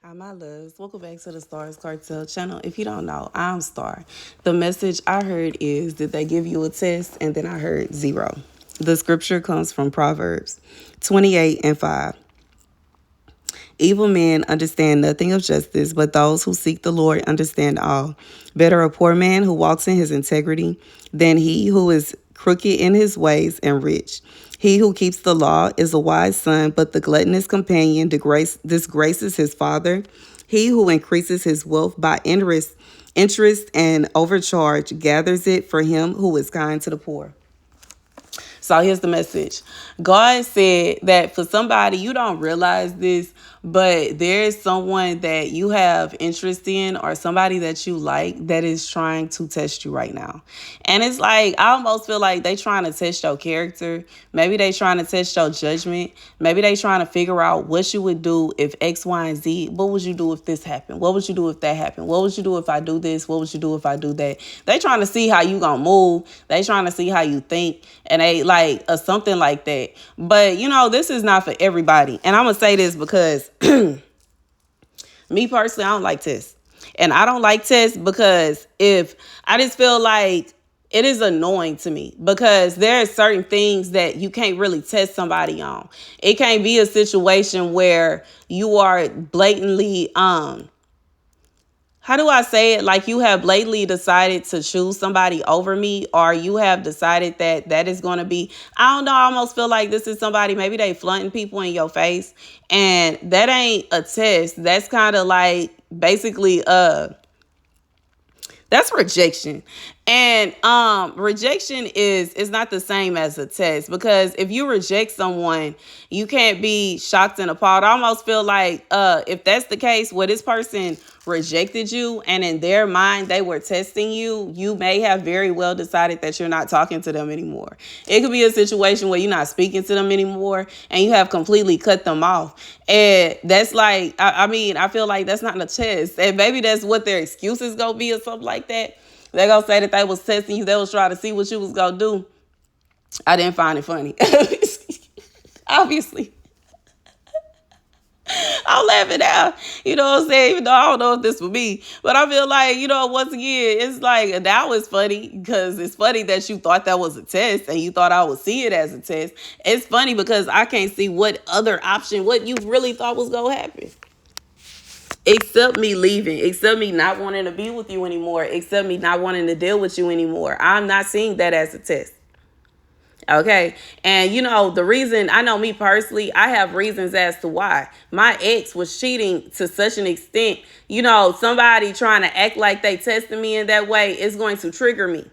Hi, my loves. Welcome back to the Starscartel channel. If you don't know, I'm Star. The message I heard is, did they give you a test? And then I heard 0. The scripture comes from Proverbs 28:5. Evil men understand nothing of justice, but those who seek the Lord understand all. Better a poor man who walks in his integrity than he who is crooked in his ways and rich. He who keeps the law is a wise son, but the gluttonous companion disgraces his father. He who increases his wealth by interest and overcharge gathers it for him who is kind to the poor. So here's the message. God said that for somebody, you don't realize this, but there's someone that you have interest in or somebody that you like that is trying to test you right now. And it's like, I almost feel like they trying to test your character. Maybe they trying to test your judgment. Maybe they trying to figure out what you would do if X, Y, and Z. What would you do if this happened? What would you do if that happened? What would you do if I do this? What would you do if I do that? They trying to see how you gonna move. They trying to see how you think. And they like something like that. But, this is not for everybody. And I'm going to say this because me personally, I don't like tests. And I don't like tests because if I just feel like it is annoying to me because there are certain things that you can't really test somebody on. It can't be a situation where you are blatantly, how do I say it? Like you have blatantly decided to choose somebody over me, or you have decided that is going to be, I don't know, I almost feel like this is somebody, maybe they flaunting people in your face, and that ain't a test. That's kind of like basically, that's rejection. And rejection is not the same as a test, because if you reject someone, you can't be shocked and appalled. I almost feel like if that's the case where this person rejected you and in their mind they were testing you, you may have very well decided that you're not talking to them anymore. It could be a situation where you're not speaking to them anymore and you have completely cut them off. And that's like, I feel like that's not a test. And maybe that's what their excuse is going to be or something like that. They're going to say that they was testing you. They was trying to see what you was going to do. I didn't find it funny. Obviously. I'm laughing now. You know what I'm saying? Even though I don't know if this would be. But I feel like, once again, it's like, that was funny because it's funny that you thought that was a test and you thought I would see it as a test. It's funny because I can't see what other option, what you really thought was going to happen. Except me leaving, except me not wanting to be with you anymore, except me not wanting to deal with you anymore. I'm not seeing that as a test. Okay. And the reason, I know me personally, I have reasons as to why. My ex was cheating to such an extent, somebody trying to act like they tested me in that way is going to trigger me.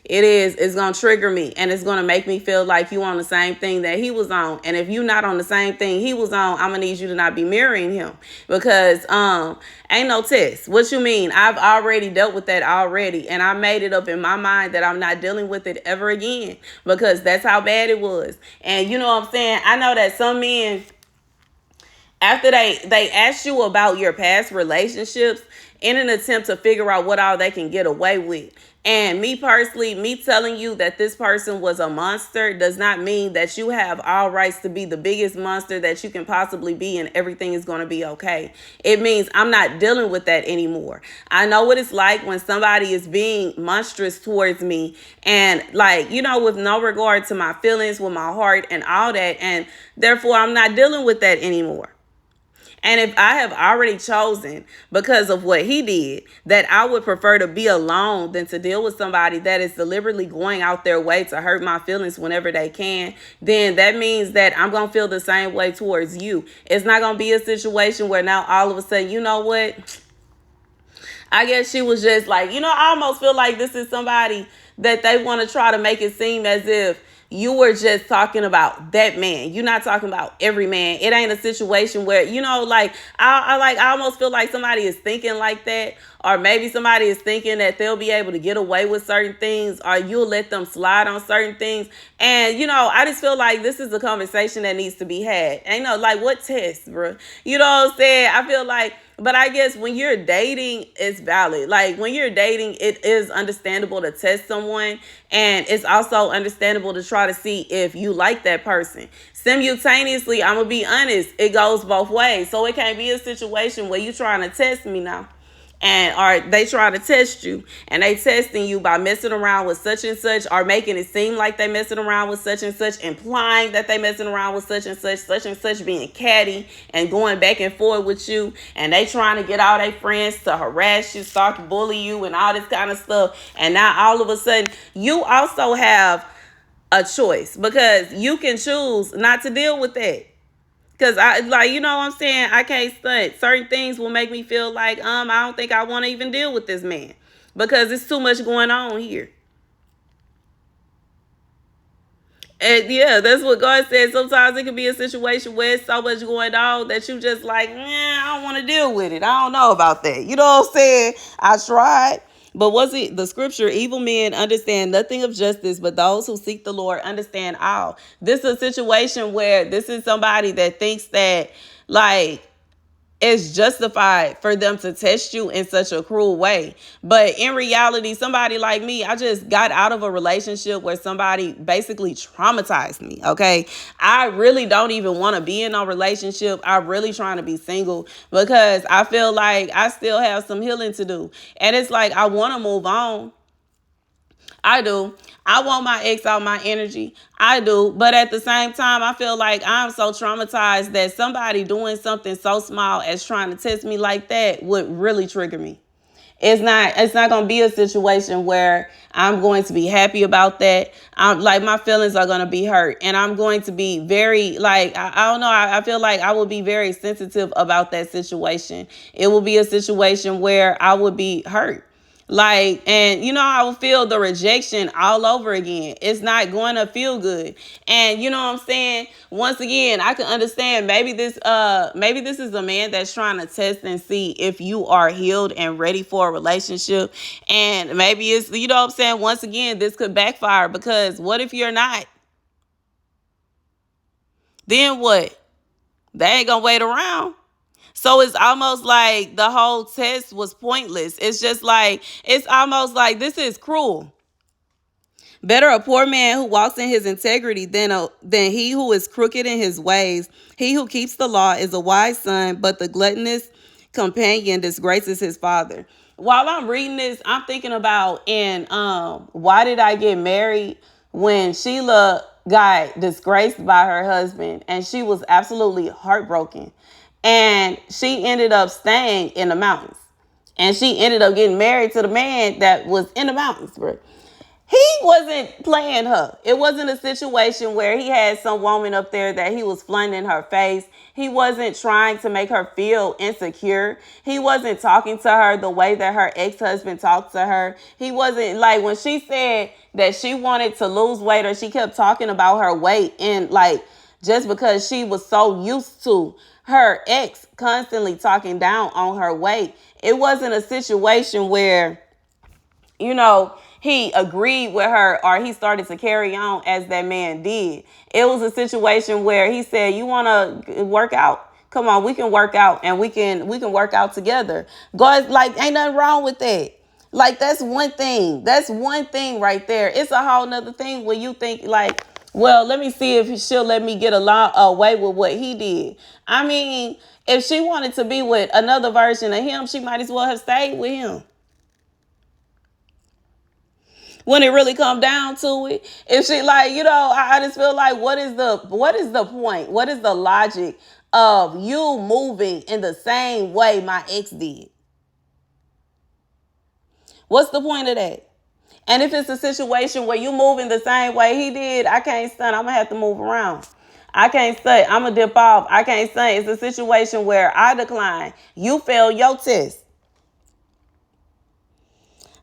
It's going to trigger me, and it's going to make me feel like you on the same thing that he was on. And if you're not on the same thing he was on, I'm going to need you to not be marrying him because ain't no test. What you mean? I've already dealt with that already, and I made it up in my mind that I'm not dealing with it ever again because that's how bad it was. And you know what I'm saying? I know that some men, after they ask you about your past relationships in an attempt to figure out what all they can get away with. And me personally, me telling you that this person was a monster does not mean that you have all rights to be the biggest monster that you can possibly be and everything is going to be okay. It means I'm not dealing with that anymore. I know what it's like when somebody is being monstrous towards me and with no regard to my feelings, with my heart and all that. And therefore, I'm not dealing with that anymore. And if I have already chosen because of what he did that I would prefer to be alone than to deal with somebody that is deliberately going out their way to hurt my feelings whenever they can, then that means that I'm going to feel the same way towards you. It's not going to be a situation where now all of a sudden, you know what? I guess she was just like, I almost feel like this is somebody that they want to try to make it seem as if you were just talking about that man. You're not talking about every man. It ain't a situation where, I almost feel like somebody is thinking like that. Or maybe somebody is thinking that they'll be able to get away with certain things, or you'll let them slide on certain things. And, I just feel like this is a conversation that needs to be had. Ain't what test, bro? You know what I'm saying? I feel like, but I guess when you're dating, it's valid. Like when you're dating, it is understandable to test someone. And it's also understandable to try to see if you like that person. Simultaneously, I'm gonna be honest, it goes both ways. So it can't be a situation where you trying to test me now, and or they try to test you, and they testing you by messing around with such and such, or making it seem like they messing around with such and such, implying that they messing around with such and such, being catty and going back and forth with you, and they trying to get all their friends to harass you, stalk, bully you, and all this kind of stuff. And now all of a sudden, you also have a choice, because you can choose not to deal with that. Cause I, like, you know what I'm saying? I can't stunt. Certain things will make me feel like I don't think I want to even deal with this man, because it's too much going on here. And yeah, that's what God said. Sometimes it can be a situation where it's so much going on that you just like, I don't want to deal with it. I don't know about that. You know what I'm saying? I tried. But was it the scripture? Evil men understand nothing of justice, but those who seek the Lord understand all. This is a situation where this is somebody that thinks that, like, it's justified for them to test you in such a cruel way. But in reality, somebody like me, I just got out of a relationship where somebody basically traumatized me. Okay. I really don't even want to be in a relationship. I'm really trying to be single because I feel like I still have some healing to do. And it's like, I want to move on. I do. I want my ex out my energy. I do. But at the same time, I feel like I'm so traumatized that somebody doing something so small as trying to test me like that would really trigger me. It's not going to be a situation where I'm going to be happy about that. I'm like, my feelings are going to be hurt, and I'm going to be very, like, I don't know. I feel like I will be very sensitive about that situation. It will be a situation where I would be hurt. Like, and I will feel the rejection all over again. It's not going to feel good. And you know what I'm saying? Once again, I can understand maybe this is a man that's trying to test and see if you are healed and ready for a relationship. And maybe it's, you know what I'm saying? Once again, this could backfire, because what if you're not? Then what? They ain't gonna wait around. So it's almost like the whole test was pointless. It's almost like this is cruel. Better a poor man who walks in his integrity than he who is crooked in his ways. He who keeps the law is a wise son, but the gluttonous companion disgraces his father. While I'm reading this, I'm thinking about Why Did I Get Married, when Sheila got disgraced by her husband and she was absolutely heartbroken. And she ended up staying in the mountains. And she ended up getting married to the man that was in the mountains, bro. He wasn't playing her. It wasn't a situation where he had some woman up there that he was flaunting in her face. He wasn't trying to make her feel insecure. He wasn't talking to her the way that her ex-husband talked to her. He wasn't, like, when she said that she wanted to lose weight, or she kept talking about her weight, and like, just because she was so used to her ex constantly talking down on her weight. It wasn't a situation where, he agreed with her or he started to carry on as that man did. It was a situation where he said, you want to work out? Come on, we can work out, and we can work out together. God's like, ain't nothing wrong with that. Like, that's one thing. That's one thing right there. It's a whole nother thing when you think like, well, let me see if she'll let me get away with what he did. I mean, if she wanted to be with another version of him, she might as well have stayed with him. When it really come down to it, if she, like, I just feel like, what is the point? What is the logic of you moving in the same way my ex did? What's the point of that? And if it's a situation where you move in the same way he did, I can't stunt. I'm going to have to move around. I can't stunt. I'm going to dip off. I can't stunt. It's a situation where I decline. You fail your test.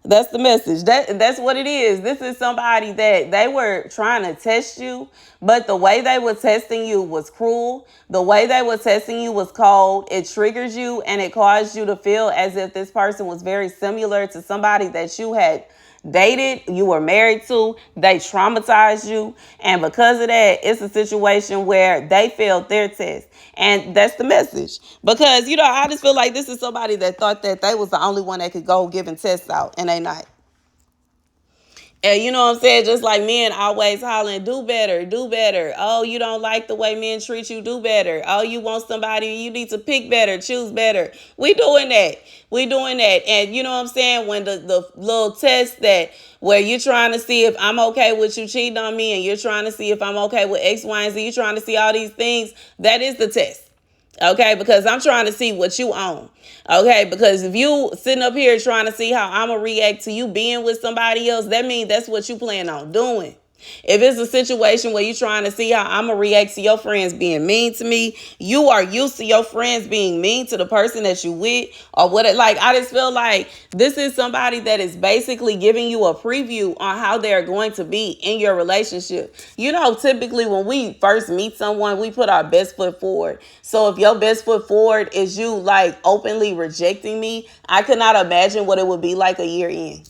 That's the message. That's what it is. This is somebody that they were trying to test you, but the way they were testing you was cruel. The way they were testing you was cold. It triggers you, and it caused you to feel as if this person was very similar to somebody that you had dated, you were married to. They traumatized you, and because of that, it's a situation where they failed their test. And that's the message. Because, I just feel like this is somebody that thought that they was the only one that could go giving tests out, and they not. And you know what I'm saying? Just like men always hollering, do better, do better. Oh, you don't like the way men treat you, do better. Oh, you want somebody, you need to pick better, choose better. We doing that. We doing that. And you know what I'm saying? When the little test that where you're trying to see if I'm okay with you cheating on me, and you're trying to see if I'm okay with X, Y, and Z, you're trying to see all these things, that is the test. Okay, because I'm trying to see what you own. Okay, because if you sitting up here trying to see how I'm gonna react to you being with somebody else, that means that's what you plan on doing. If it's a situation where you're trying to see how I'm gonna react to your friends being mean to me, you are used to your friends being mean to the person that you with, or what it like. I just feel like this is somebody that is basically giving you a preview on how they're going to be in your relationship. You know, typically when we first meet someone, we put our best foot forward. So if your best foot forward is you like openly rejecting me, I could not imagine what it would be like a year in.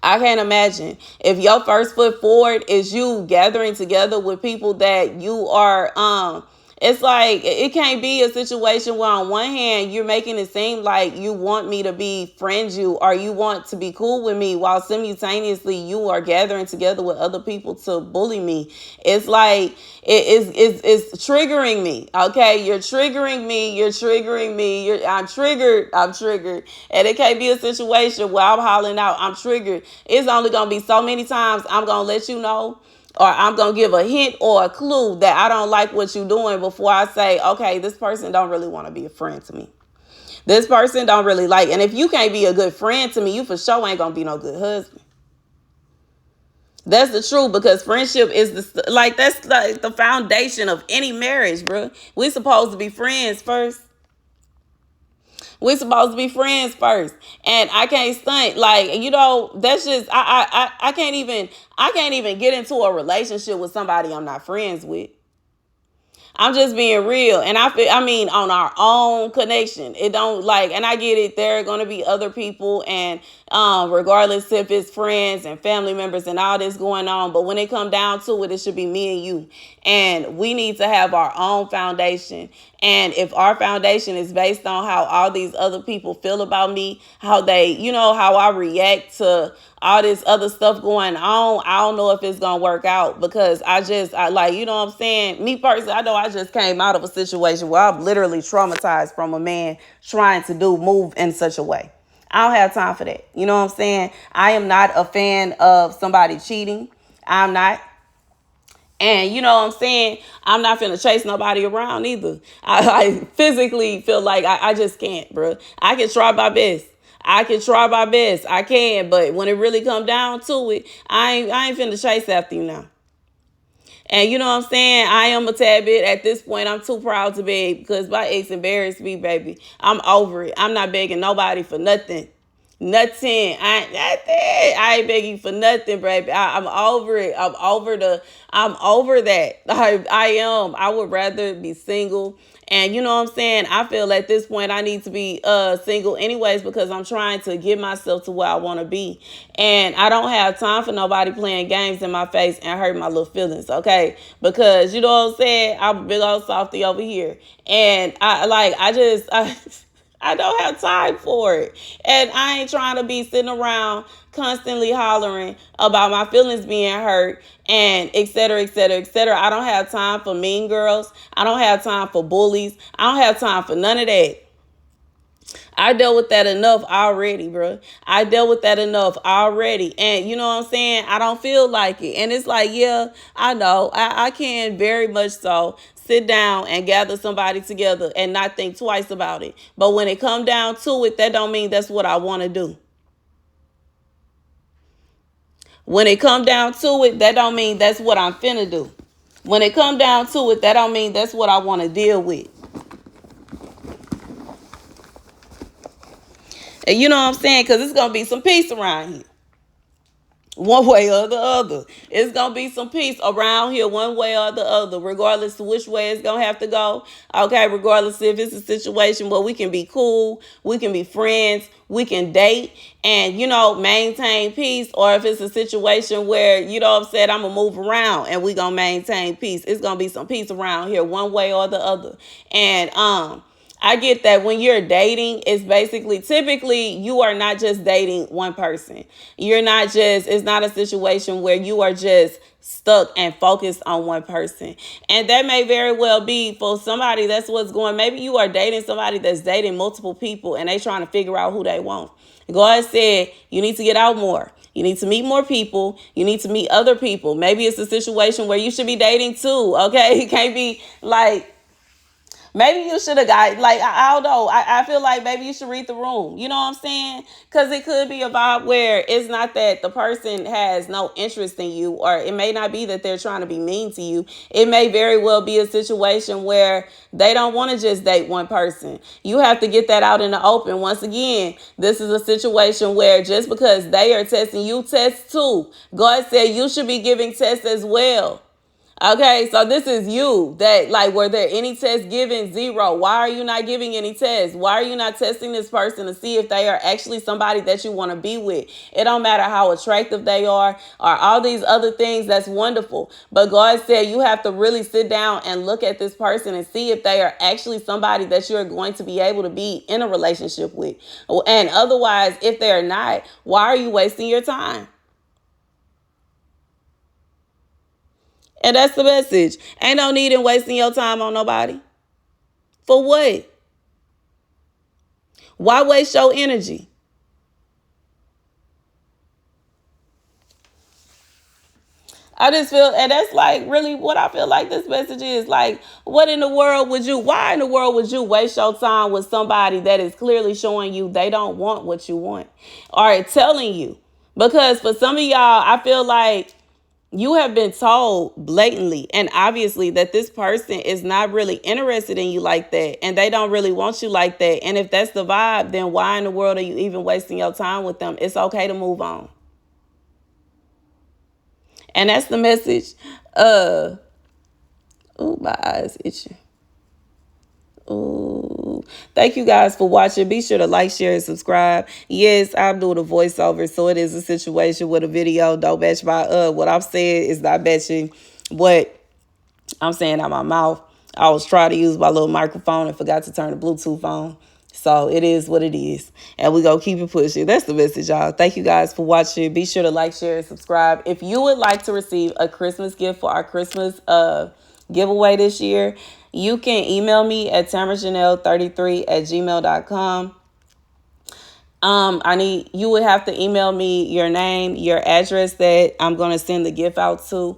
I can't imagine if your first foot forward is you gathering together with people that you are it's like it can't be a situation where on one hand you're making it seem like you want me to befriend you or you want to be cool with me while simultaneously you are gathering together with other people to bully me. It's like it's triggering me. Okay, you're triggering me. You're triggering me. I'm triggered. I'm triggered, and it can't be a situation where I'm hollering out, I'm triggered. It's only gonna be so many times I'm gonna let you know, or I'm going to give a hint or a clue that I don't like what you're doing before I say, okay, this person don't really want to be a friend to me. This person don't really like, and if you can't be a good friend to me, you for sure ain't going to be no good husband. That's the truth, because friendship is that's like the foundation of any marriage, bro. We supposed to be friends first. We supposed to be friends first, and I can't stunt like That's just I can't even get into a relationship with somebody I'm not friends with. I'm just being real. And I mean, on our own connection, it don't like, and I get it. There are going to be other people, and regardless if it's friends and family members and all this going on. But when it come down to it, it should be me and you. And we need to have our own foundation. And if our foundation is based on how all these other people feel about me, how they, how I react to all this other stuff going on, I don't know if it's gonna work out, because I like, you know what I'm saying? Me personally, I know I just came out of a situation where I'm literally traumatized from a man trying to move in such a way. I don't have time for that. You know what I'm saying? I am not a fan of somebody cheating. I'm not. And you know what I'm saying? I'm not finna chase nobody around either. I physically feel like I just can't, bro. I can try my best. I can try my best. I can. But when it really come down to it, I ain't finna chase after you now. And you know what I'm saying? I am a tad bit at this point. I'm too proud to beg, because my ex embarrassed me, baby. I'm over it. I'm not begging nobody for nothing. Nothing. I ain't begging for nothing, baby. I'm over it. I'm over that. I am. I would rather be single. And you know what I'm saying? I feel at this point I need to be single anyways, because I'm trying to get myself to where I want to be. And I don't have time for nobody playing games in my face and hurt my little feelings, okay? Because you know what I'm saying? I'm a big old softy over here. And I don't have time for it. And I ain't trying to be sitting around constantly hollering about my feelings being hurt and et cetera, et cetera, et cetera. I don't have time for mean girls. I don't have time for bullies. I don't have time for none of that. I dealt with that enough already, bro. I dealt with that enough already. And you know what I'm saying? I don't feel like it. And it's like, yeah, I know. I can very much so sit down and gather somebody together and not think twice about it. But when it come down to it, that don't mean that's what I want to do. When it come down to it, that don't mean that's what I'm finna do. When it come down to it, that don't mean that's what I want to deal with. And you know what I'm saying? Because it's going to be some peace around here. One way or the other. It's going to be some peace around here one way or the other, regardless of which way it's going to have to go. Okay, regardless if it's a situation where we can be cool, we can be friends, we can date and, maintain peace. Or if it's a situation where, you know what I'm saying, I'm going to move around and we going to maintain peace. It's going to be some peace around here one way or the other. And, I get that when you're dating, it's basically, typically, you are not just dating one person. You're not just, it's not a situation where you are just stuck and focused on one person. And that may very well be for somebody that's what's going, maybe you are dating somebody that's dating multiple people and they trying to figure out who they want. God said, you need to get out more. You need to meet more people. You need to meet other people. Maybe it's a situation where you should be dating too, okay? It can't be like, maybe you should have got, like, I don't know. I feel like maybe you should read the room. You know what I'm saying? Because it could be a vibe where it's not that the person has no interest in you, or it may not be that they're trying to be mean to you. It may very well be a situation where they don't want to just date one person. You have to get that out in the open. Once again, this is a situation where just because they are testing you, test too. God said you should be giving tests as well. Okay, so this is you that, like, were there any tests given? Zero. Why are you not giving any tests? Why are you not testing this person to see if they are actually somebody that you want to be with? It don't matter how attractive they are or all these other things. That's wonderful. But God said you have to really sit down and look at this person and see if they are actually somebody that you're going to be able to be in a relationship with. And otherwise, if they're not, why are you wasting your time? And that's the message. Ain't no need in wasting your time on nobody. For what? Why waste your energy? I just feel, and that's like really what I feel like this message is. Like, what in the world would you, why in the world would you waste your time with somebody that is clearly showing you they don't want what you want or telling you? Because for some of y'all, I feel like you have been told blatantly and obviously that this person is not really interested in you like that, and they don't really want you like that. And if that's the vibe, then why in the world are you even wasting your time with them? It's okay to move on. And that's the message. Oh, my eyes itching. Ooh. Thank you guys for watching. Be sure to like, share, and subscribe. Yes, I'm doing a voiceover, so it is a situation with a video. Don't match my what I'm saying is not matching what I'm saying out my mouth. I was trying to use my little microphone and forgot to turn the Bluetooth on. So it is what it is. And we gonna keep it pushing. That's the message, y'all. Thank you guys for watching. Be sure to like, share, and subscribe. If you would like to receive a Christmas gift for our Christmas giveaway this year, you can email me at tamarjanelle33@gmail.com. You would have to email me your name, your address that I'm gonna send the gift out to.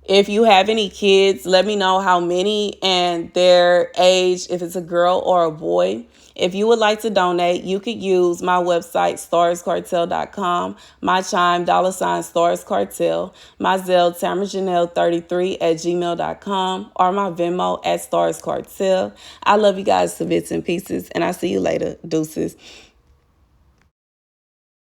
If you have any kids, let me know how many and their age, if it's a girl or a boy. If you would like to donate, you could use my website, starscartel.com, my Chime, $Starscartel, my Zelle, tamarjanelle33@gmail.com, or my Venmo at Starscartel. I love you guys to bits and pieces, and I'll see you later. Deuces.